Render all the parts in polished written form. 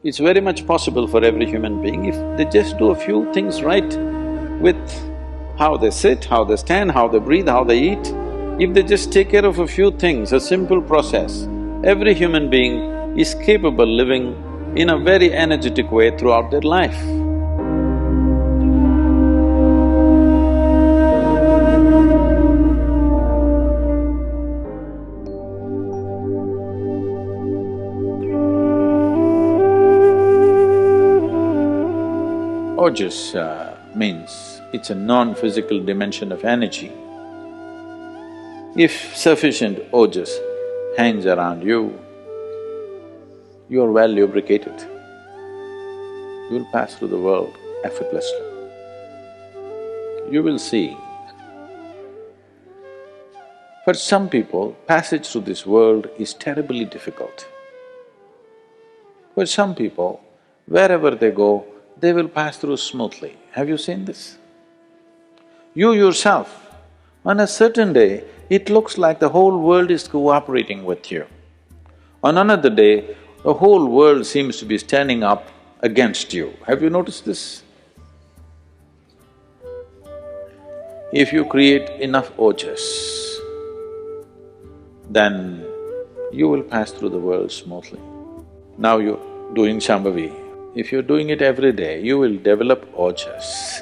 It's very much possible for every human being if they just do a few things right with how they sit, how they stand, how they breathe, how they eat. If they just take care of a few things, a simple process, every human being is capable living in a very energetic way throughout their life. Ojas means it's a non-physical dimension of energy. If sufficient ojas hangs around you, you're well lubricated. You'll pass through the world effortlessly. You will see, for some people, passage through this world is terribly difficult. For some people, wherever they go, they will pass through smoothly. Have you seen this? You yourself, on a certain day, it looks like the whole world is cooperating with you. On another day, the whole world seems to be standing up against you. Have you noticed this? If you create enough ojas, then you will pass through the world smoothly. Now you're doing Shambhavi. If you're doing it every day, you will develop ojas,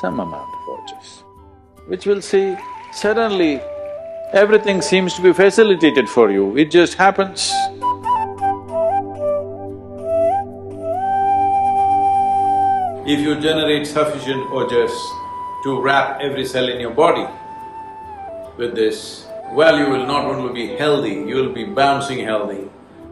some amount of ojas, which will see suddenly everything seems to be facilitated for you, it just happens. If you generate sufficient ojas to wrap every cell in your body with this, well, you will not only be healthy, you will be bouncing healthy.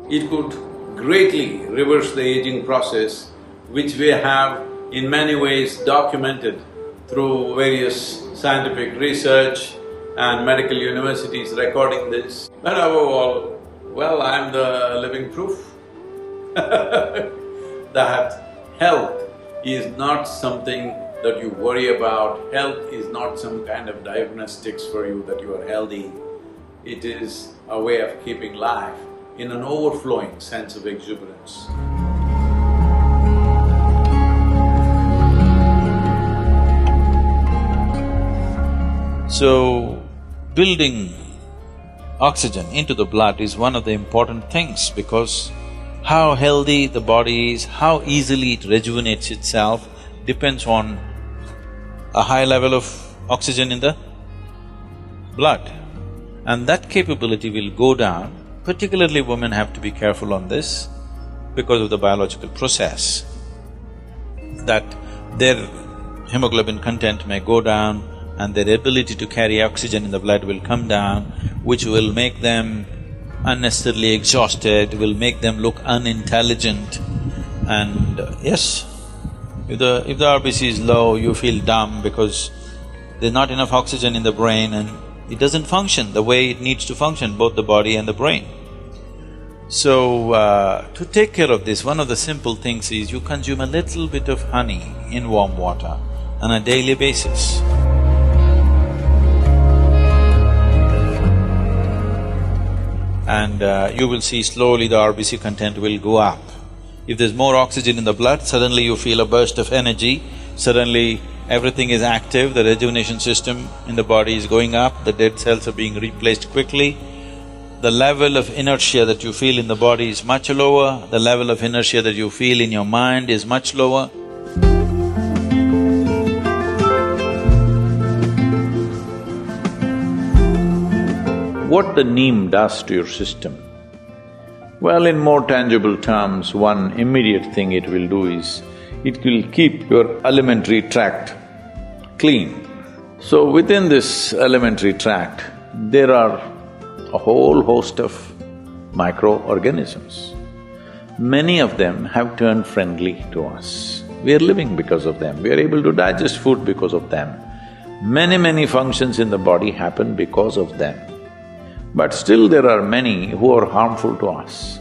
It could greatly reverse the aging process, which we have in many ways documented through various scientific research and medical universities recording this. But above all, well, I'm the living proof that health is not something that you worry about, health is not some kind of diagnostics for you that you are healthy. It is a way of keeping life in an overflowing sense of exuberance. So, building oxygen into the blood is one of the important things because how healthy the body is, how easily it rejuvenates itself depends on a high level of oxygen in the blood. And that capability will go down. Particularly women have to be careful on this because of the biological process, that their hemoglobin content may go down and their ability to carry oxygen in the blood will come down, which will make them unnecessarily exhausted, will make them look unintelligent. And yes, if the RBC is low, you feel dumb because there's not enough oxygen in the brain and it doesn't function the way it needs to function, both the body and the brain. So, to take care of this, one of the simple things is you consume a little bit of honey in warm water on a daily basis. And you will see slowly the RBC content will go up. If there's more oxygen in the blood, suddenly you feel a burst of energy, suddenly everything is active, the rejuvenation system in the body is going up, the dead cells are being replaced quickly. The level of inertia that you feel in the body is much lower, the level of inertia that you feel in your mind is much lower. What the neem does to your system? Well, in more tangible terms, one immediate thing it will do is, it will keep your alimentary tract clean. So within this alimentary tract, there are a whole host of microorganisms. Many of them have turned friendly to us. We are living because of them, we are able to digest food because of them. Many functions in the body happen because of them. But still there are many who are harmful to us.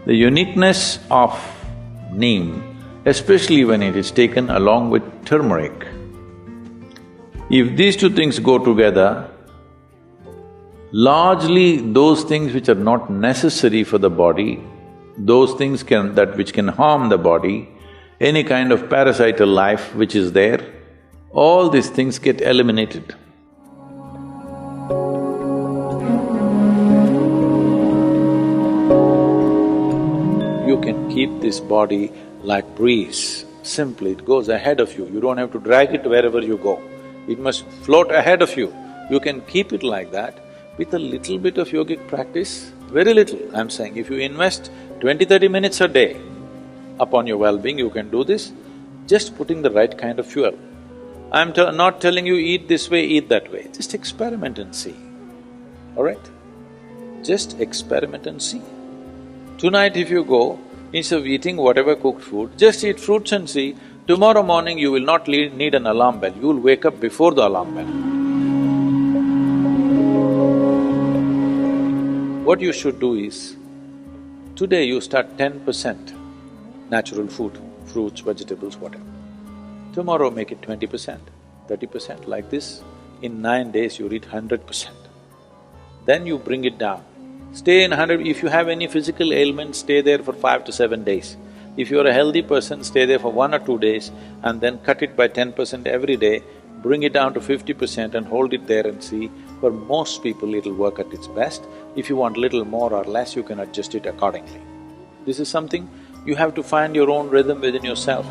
The uniqueness of neem, especially when it is taken along with turmeric, if these two things go together, largely those things which are not necessary for the body those things which can harm the body, any kind of parasital life which is there, all these things get eliminated. You can keep this body like breeze. Simply, it goes ahead of you. You don't have to drag it wherever you go. It must float ahead of you. You can keep it like that with a little bit of yogic practice, very little, I'm saying. If you invest 20-30 minutes a day upon your well-being, you can do this, just putting the right kind of fuel. I'm not telling you eat this way, eat that way, just experiment and see, all right? Just experiment and see. Tonight if you go, instead of eating whatever cooked food, just eat fruits and see, tomorrow morning you will not need an alarm bell, you will wake up before the alarm bell. What you should do is, today you start 10% natural food, fruits, vegetables, whatever. Tomorrow make it 20%, 30%, like this. In 9 days you reach 100%. Then you bring it down. Stay in 100… if you have any physical ailment, stay there for 5 to 7 days. If you're a healthy person, stay there for 1 or 2 days and then cut it by 10% every day, bring it down to 50% and hold it there and see. For most people, it'll work at its best. If you want little more or less, you can adjust it accordingly. This is something you have to find your own rhythm within yourself.